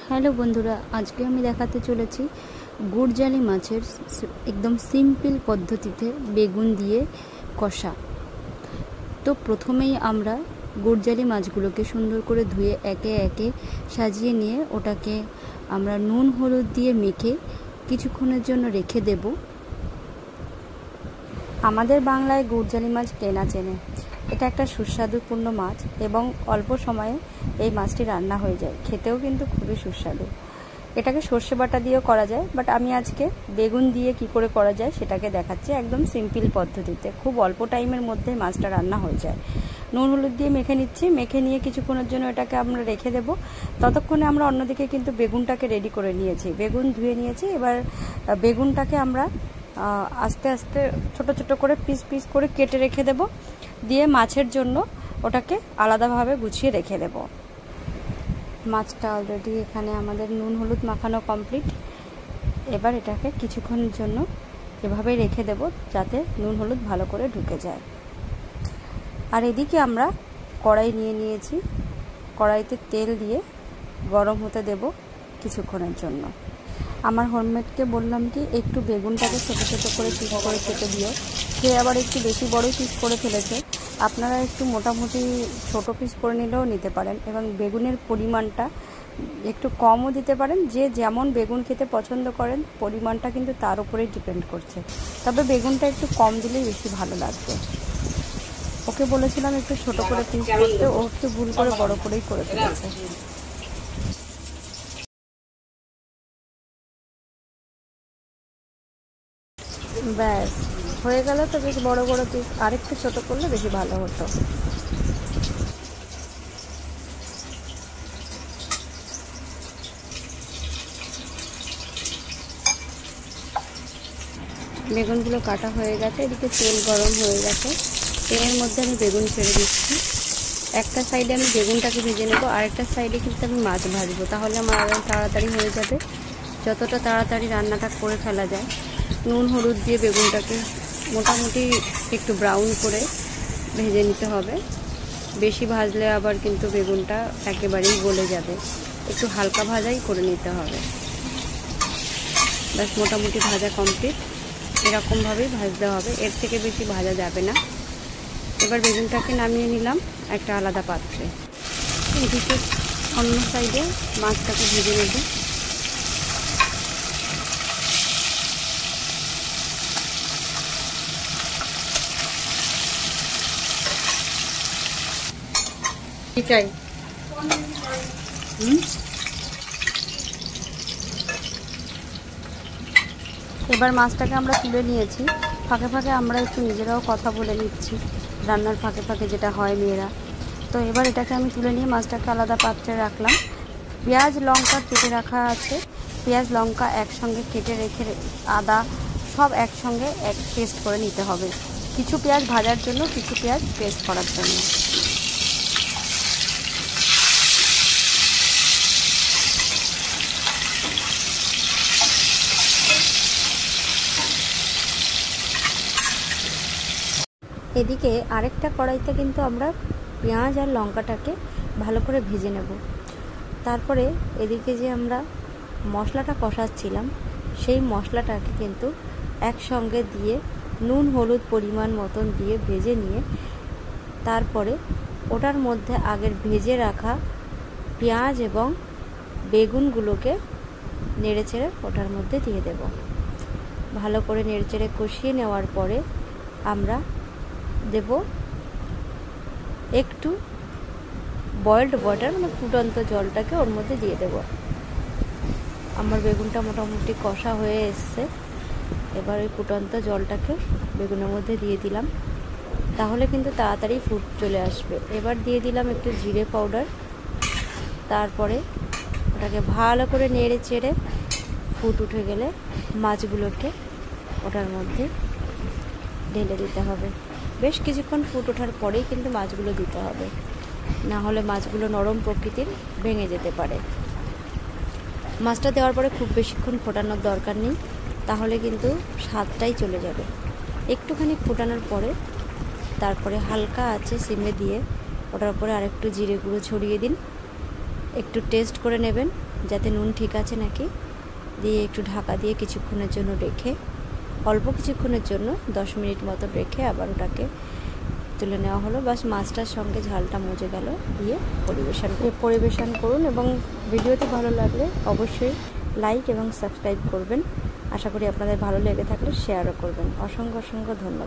Hello বন্ধুরা, আজকে আমি দেখাতে চলেছি গুড়জালি মাছের একদম সিম্পল পদ্ধতিতে বেগুন দিয়ে কষা। তো প্রথমেই আমরা গুড়জালি মাছগুলোকে সুন্দর করে ধুয়ে একে একে সাজিয়ে নিয়ে ওটাকে আমরা নুন হলুদ দিয়ে মেখে কিছুক্ষণের জন্য রেখে দেব। আমাদের বাংলায় গুড়জালি মাছ কেনা চেনে, এটা একটা সুস্বাদুপূর্ণ মাছ এবং অল্প সময়ে এই মাছটি রান্না হয়ে যায়, খেতেও কিন্তু খুবই সুস্বাদু। এটাকে সর্ষে বাটা দিয়েও করা যায়, বাট আমি আজকে বেগুন দিয়ে কি করে করা যায় সেটাকে দেখাচ্ছি একদম সিম্পল পদ্ধতিতে। খুব অল্প টাইমের মধ্যে মাছটা রান্না হয়ে যায়। নুন হলুদ দিয়ে মেখে নিচ্ছি, মেখে নিয়ে কিছুক্ষণের জন্য এটাকে আমরা রেখে দেব। ততক্ষণে আমরা অন্যদিকে কিন্তু বেগুনটাকে রেডি করে নিয়েছি, বেগুন ধুয়ে নিয়েছি। এবার বেগুনটাকে আমরা আস্তে আস্তে ছোট ছোট করে পিস পিস করে কেটে রেখে দেব, দিয়ে মাছের জন্য ওটাকে আলাদাভাবে গুছিয়ে রেখে দেব। মাছটা অলরেডি এখানে আমাদের নুন হলুদ মাখানো কমপ্লিট। এবার এটাকে কিছুক্ষণের জন্য এভাবেই রেখে দেব যাতে নুন হলুদ ভালো করে ঢুকে যায়। আর এদিকে আমরা কড়াই নিয়ে নিয়েছি, কড়াইতে তেল দিয়ে গরম হতে দেব কিছুক্ষণের জন্য। আমার হোমমেডকে বললাম কি একটু বেগুনটাকে ছোটো ছোটো করে পিস করে কেটে দিও। সে আবার একটু বেশি বড় পিস করে ফেলেছে, আপনারা একটু মোটামুটি ছোট পিস করে নিলেও নিতে পারেন এবং বেগুনের পরিমাণটা একটু কমও দিতে পারেন। যে যেমন বেগুন খেতে পছন্দ করেন পরিমাণটা কিন্তু তার উপরেই ডিপেন্ড করছে, তবে বেগুনটা একটু কম দিলেই বেশি ভালো লাগবে। ওকে বলেছিলাম একটু ছোট করে পিস করতে, ও একটু ভুল করে বড় করেই করে ফেলেছে। ব্যাস হয়ে গেল। তো বেশ বড় বড় পিস, আরেকটু ছোট করলে বেশি ভালো হতো। বেগুনগুলো কাটা হয়ে গেছে, এদিকে তেল গরম হয়ে গেছে। তেলের মধ্যে আমি বেগুন ছেড়ে দিচ্ছি। একটা সাইডে আমি বেগুনটাকে ভেজে নেব, আরেকটা সাইডে কিন্তু আমি মাছ ভাজবো, তাহলে আমার আরও তাড়াতাড়ি হয়ে যাবে। যতটা তাড়াতাড়ি রান্নাটা করে ফেলা যায়। নুন হলুদ দিয়ে বেগুনটাকে মোটামুটি একটু ব্রাউন করে ভেজে নিতে হবে। বেশি ভাজলে আবার কিন্তু বেগুনটা একেবারেই গলে যাবে, একটু হালকা ভাজাই করে নিতে হবে। ব্যাস মোটামুটি ভাজা কমপ্লিট, এরকমভাবেই ভাজতে হবে, এর থেকে বেশি ভাজা যাবে না। এবার বেগুনটাকে নামিয়ে নিলাম একটা আলাদা পাত্রে। এদিকে অন্য সাইডে মাছটাকে ভেজে নেব। চাই এবার মাছটাকে আমরা তুলে নিয়েছি। ফাঁকে ফাঁকে আমরা একটু নিজেরাও কথা বলে নিচ্ছি, রান্নার ফাঁকে ফাঁকে যেটা হয় মেয়েরা। তো এবার এটাকে আমি তুলে নিয়ে মাছটাকে আলাদা পাত্রে রাখলাম। পেঁয়াজ লঙ্কা কেটে রাখা আছে, পেঁয়াজ লঙ্কা একসঙ্গে কেটে রেখে আদা সব একসঙ্গে পেস্ট করে নিতে হবে। কিছু পেঁয়াজ ভাজার জন্য, কিছু পেঁয়াজ পেস্ট করার জন্য। এদিকে আরেকটা কড়াইতে কিন্তু আমরা পেঁয়াজ আর লঙ্কাটাকে ভালো করে ভেজে নেব। তারপরে এদিকে যে আমরা মশলাটা কষাচ্ছিলাম সেই মশলাটাকে কিন্তু একসঙ্গে দিয়ে নুন হলুদ পরিমাণ মতন দিয়ে ভেজে নিয়ে তারপরে ওটার মধ্যে আগের ভেজে রাখা পেঁয়াজ এবং বেগুনগুলোকে নেড়েচেড়ে ওটার মধ্যে দিয়ে দেব। ভালো করে নেড়েচেড়ে কষিয়ে নেওয়ার পরে আমরা দেব একটু বয়েলড ওয়াটার, মানে ফুটন্ত জলটাকে ওর মধ্যে দিয়ে দেব। আমার বেগুনটা মোটামুটি কষা হয়ে এসছে। এবার ওই ফুটন্ত জলটাকে বেগুনের মধ্যে দিয়ে দিলাম, তাহলে কিন্তু তাড়াতাড়ি ফুট চলে আসবে। এবার দিয়ে দিলাম একটু জিরে পাউডার। তারপরে ওটাকে ভালো করে নেড়ে চেড়ে ফুট উঠে গেলে মাছগুলোকে ওটার মধ্যে ঢেলে দিতে হবে। বেশ কিছুক্ষণ ফুট ওঠার পরেই কিন্তু মাছগুলো দিতে হবে, না হলে মাছগুলো নরম প্রকৃতির ভেঙে যেতে পারে। মাছটা দেওয়ার পরে খুব বেশিক্ষণ ফোটানোর দরকার নেই, তাহলে কিন্তু স্বাদটাই চলে যাবে। একটুখানি ফোটানোর পরে তারপরে হালকা আছে সিমে দিয়ে ওটার উপরে আরেকটু জিরে গুঁড়ো ছড়িয়ে দিন, একটু টেস্ট করে নেবেন। যাতে নুন ঠিক আছে নাকি, দিয়ে একটু ঢাকা দিয়ে কিছুক্ষণের জন্য রেখে, অল্প কিছুক্ষণের জন্য 10 মিনিট মতো রেখে আবার ওটাকে তুলে নেওয়া হলো। বাস মাছটার সঙ্গে ঝালটা মজে গেল, দিয়ে পরিবেশন করুন। এবং ভিডিওটি ভালো লাগলে অবশ্যই লাইক এবং সাবস্ক্রাইব করবেন। আশা করি আপনাদের ভালো লেগে থাকলে শেয়ারও করবেন। অসংখ্য ধন্যবাদ।